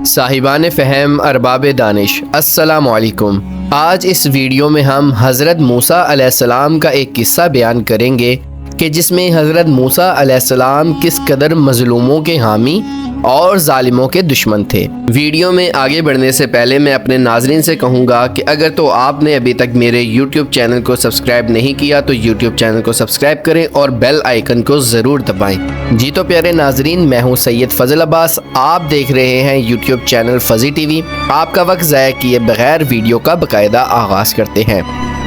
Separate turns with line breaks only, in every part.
صاحبان فہم، ارباب دانش، السلام علیکم۔ آج اس ویڈیو میں ہم حضرت موسیٰ علیہ السلام کا ایک قصہ بیان کریں گے کہ جس میں حضرت موسیٰ علیہ السلام کس قدر مظلوموں کے حامی اور ظالموں کے دشمن تھے۔ ویڈیو میں آگے بڑھنے سے پہلے میں اپنے ناظرین سے کہوں گا کہ اگر تو آپ نے ابھی تک میرے یوٹیوب چینل کو سبسکرائب نہیں کیا تو یوٹیوب چینل کو سبسکرائب کریں اور بیل آئیکن کو ضرور دبائیں۔ جی تو پیارے ناظرین، میں ہوں سید فضل عباس، آپ دیکھ رہے ہیں یوٹیوب چینل فضی ٹی وی۔ آپ کا وقت ضائع کیے بغیر ویڈیو کا باقاعدہ آغاز کرتے ہیں۔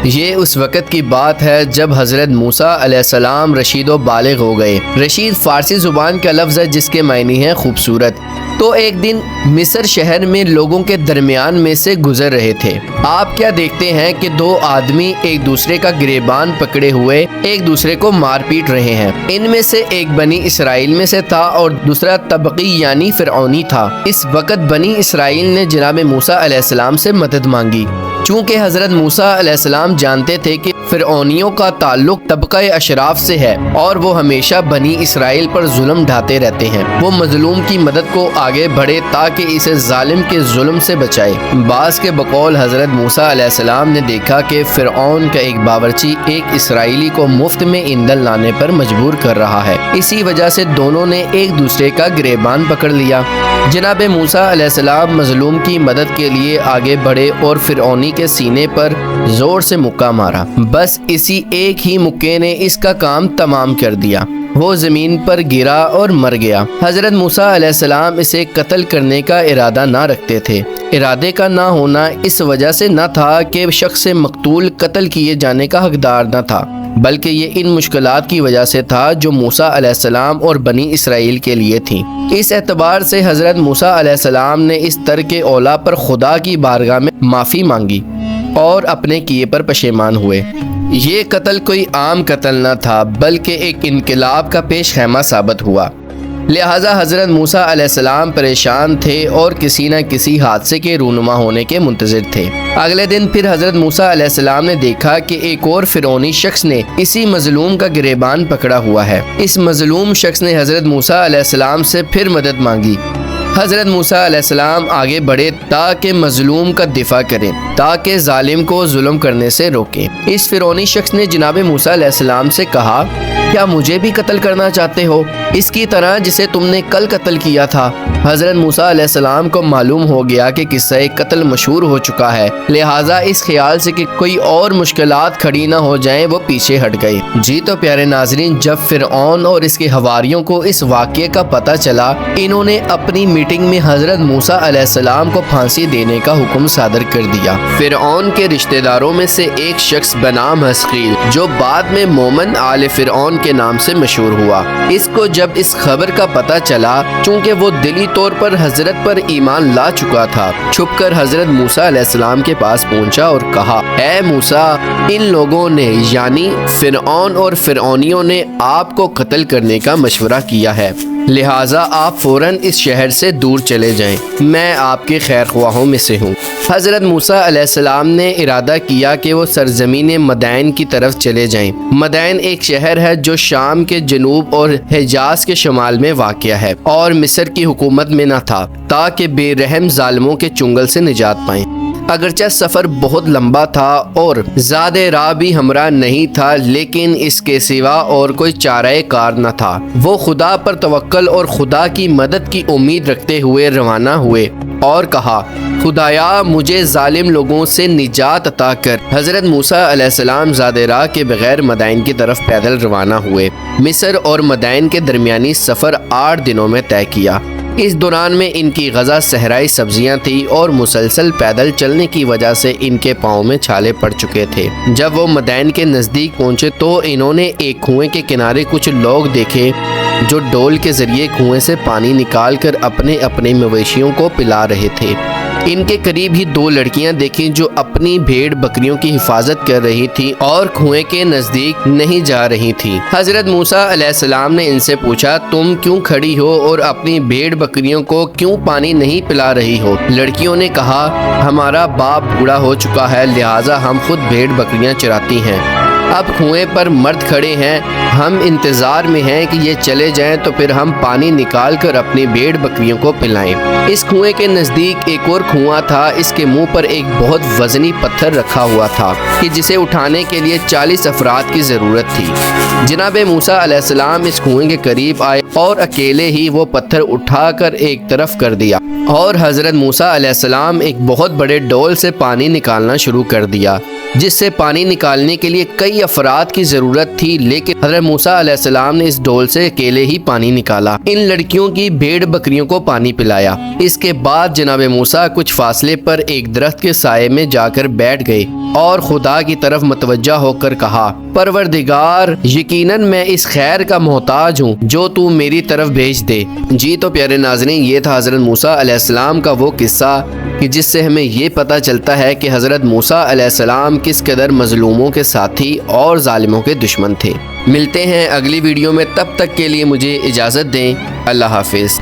یہ اس وقت کی بات ہے جب حضرت موسیٰ علیہ السلام رشید و بالغ ہو گئے۔ رشید فارسی زبان کا لفظ ہے جس کے معنی ہے خوبصورت۔ تو ایک دن مصر شہر میں لوگوں کے درمیان میں سے گزر رہے تھے۔ آپ کیا دیکھتے ہیں کہ دو آدمی ایک دوسرے کا گریبان پکڑے ہوئے ایک دوسرے کو مار پیٹ رہے ہیں۔ ان میں سے ایک بنی اسرائیل میں سے تھا اور دوسرا طبقی یعنی فرعونی تھا۔ اس وقت بنی اسرائیل نے جناب موسیٰ علیہ السلام سے مدد مانگی، چونکہ حضرت موسیٰ علیہ السلام جانتے تھے کہ فرعونیوں کا تعلق طبقہ اشراف سے ہے اور وہ ہمیشہ بنی اسرائیل پر ظلم ڈھاتے رہتے ہیں۔ وہ مظلوم کی مدد کو آگے بڑھے تاکہ اسے ظالم کے ظلم سے بچائے۔ بعض کے بقول حضرت موسیٰ علیہ السلام نے دیکھا کہ فرعون کا ایک باورچی ایک اسرائیلی کو مفت میں ایندھن لانے پر مجبور کر رہا ہے، اسی وجہ سے دونوں نے ایک دوسرے کا گریبان پکڑ لیا۔ جناب موسیٰ علیہ السلام مظلوم کی مدد کے لیے آگے بڑھے اور فرعونی کے سینے پر زور سے مکہ مارا۔ بس اسی ایک ہی مکے نے اس کا کام تمام کر دیا۔ وہ زمین پر گرا اور مر گیا۔ حضرت موسیٰ علیہ السلام اسے قتل کرنے کا ارادہ نہ رکھتے تھے۔ ارادے کا نہ ہونا اس وجہ سے نہ تھا کہ شخص مقتول قتل کیے جانے کا حقدار نہ تھا، بلکہ یہ ان مشکلات کی وجہ سے تھا جو موسیٰ علیہ السلام اور بنی اسرائیل کے لیے تھیں۔ اس اعتبار سے حضرت موسیٰ علیہ السلام نے اس ترک اولا پر خدا کی بارگاہ میں معافی مانگی اور اپنے کیے پر پشیمان ہوئے۔ یہ قتل کوئی عام قتل نہ تھا بلکہ ایک انقلاب کا پیش خیمہ ثابت ہوا، لہٰذا حضرت موسیٰ علیہ السلام پریشان تھے اور کسی نہ کسی حادثے کے رونما ہونے کے منتظر تھے۔ اگلے دن پھر حضرت موسیٰ علیہ السلام نے دیکھا کہ ایک اور فرعونی شخص نے اسی مظلوم کا گریبان پکڑا ہوا ہے۔ اس مظلوم شخص نے حضرت موسیٰ علیہ السلام سے پھر مدد مانگی۔ حضرت موسیٰ علیہ السلام آگے بڑھے تاکہ مظلوم کا دفاع کریں، تاکہ ظالم کو ظلم کرنے سے روکیں۔ اس فرعونی شخص نے جناب موسیٰ علیہ السلام سے کہا، کیا مجھے بھی قتل کرنا چاہتے ہو اس کی طرح جسے تم نے کل قتل کیا تھا؟ حضرت موسیٰ علیہ السلام کو معلوم ہو گیا کہ قصہ قتل مشہور ہو چکا ہے، لہٰذا اس خیال سے کہ کوئی اور مشکلات کھڑی نہ ہو جائیں وہ پیچھے ہٹ گئے۔ جی تو پیارے ناظرین، جب فرعون اور اس کے حواریوں کو اس واقعے کا پتہ چلا، انہوں نے اپنی میٹنگ میں حضرت موسیٰ علیہ السلام کو پھانسی دینے کا حکم صادر کر دیا۔ فرعون کے رشتہ داروں میں سے ایک شخص بنام حسقیل، جو بعد میں مومن آل فرعون کے نام سے مشہور ہوا، اس کو جب اس خبر کا پتہ چلا، چونکہ وہ دلی طور پر حضرت پر ایمان لا چکا تھا، چھپ کر حضرت موسیٰ علیہ السلام کے پاس پہنچا اور کہا، اے موسیٰ، ان لوگوں نے یعنی فرعون اور فرعونیوں نے آپ کو قتل کرنے کا مشورہ کیا ہے، لہٰذا آپ فوراً اس شہر سے دور چلے جائیں، میں آپ کے خیر خواہوں میں سے ہوں۔ حضرت موسیٰ علیہ السلام نے ارادہ کیا کہ وہ سرزمین مدائن کی طرف چلے جائیں۔ مدائن ایک شہر ہے جو شام کے جنوب اور حجاز کے شمال میں واقع ہے اور مصر کی حکومت میں نہ تھا، تاکہ بے رحم ظالموں کے چنگل سے نجات پائیں۔ اگرچہ سفر بہت لمبا تھا اور زیادہ راہ بھی ہمراہ نہیں تھا، لیکن اس کے سوا اور کوئی چارہ کار نہ تھا۔ وہ خدا پر توکل اور خدا کی مدد کی امید رکھتے ہوئے روانہ ہوئے اور کہا، خدایا مجھے ظالم لوگوں سے نجات عطا کر۔ حضرت موسیٰ علیہ السلام زیادہ راہ کے بغیر مدائن کی طرف پیدل روانہ ہوئے۔ مصر اور مدائن کے درمیانی سفر 8 دنوں میں طے کیا۔ اس دوران میں ان کی غذا صحرائی سبزیاں تھیں اور مسلسل پیدل چلنے کی وجہ سے ان کے پاؤں میں چھالے پڑ چکے تھے۔ جب وہ مدائن کے نزدیک پہنچے تو انہوں نے ایک کنویں کے کنارے کچھ لوگ دیکھے جو ڈول کے ذریعے کنویں سے پانی نکال کر اپنے اپنے مویشیوں کو پلا رہے تھے۔ ان کے قریب ہی 2 لڑکیاں دیکھیں جو اپنی بھیڑ بکریوں کی حفاظت کر رہی تھیں اور کنویں کے نزدیک نہیں جا رہی تھیں۔ حضرت موسیٰ علیہ السلام نے ان سے پوچھا، تم کیوں کھڑی ہو اور اپنی بھیڑ بکریوں کو کیوں پانی نہیں پلا رہی ہو؟ لڑکیوں نے کہا، ہمارا باپ بوڑھا ہو چکا ہے، لہٰذا ہم خود بھیڑ بکریاں چراتی ہیں۔ اب کنویں پر مرد کھڑے ہیں، ہم انتظار میں ہیں کہ یہ چلے جائیں تو پھر ہم پانی نکال کر اپنی بھیڑ بکریوں کو پلائیں۔ اس کنویں کے نزدیک ایک اور کنواں تھا، اس کے منہ پر ایک بہت وزنی پتھر رکھا ہوا تھا کہ جسے اٹھانے کے لیے 40 افراد کی ضرورت تھی۔ جناب موسیٰ علیہ السلام اس کنویں کے قریب آئے اور اکیلے ہی وہ پتھر اٹھا کر ایک طرف کر دیا اور حضرت موسیٰ علیہ السلام ایک بہت بڑے ڈول سے پانی نکالنا شروع کر دیا، جس سے پانی نکالنے کے لیے کئی افراد کی ضرورت تھی، لیکن حضرت موسیٰ علیہ السلام نے اس ڈول سے اکیلے ہی پانی نکالا۔ ان لڑکیوں کی بھیڑ بکریوں کو پانی پلایا۔ اس کے بعد جناب موسیٰ کچھ فاصلے پر ایک درخت کے سائے میں جا کر بیٹھ گئے اور خدا کی طرف متوجہ ہو کر کہا، پروردگار، یقیناً میں اس خیر کا محتاج ہوں جو تو میری طرف بھیج دے۔ جی تو پیارے ناظرین، یہ تھا حضرت موسیٰ علیہ السلام کا وہ قصہ کہ جس سے ہمیں یہ پتہ چلتا ہے کہ حضرت موسیٰ علیہ السلام کس قدر مظلوموں کے ساتھی اور ظالموں کے دشمن تھے۔ ملتے ہیں اگلی ویڈیو میں، تب تک کے لیے مجھے اجازت دیں۔ اللہ حافظ۔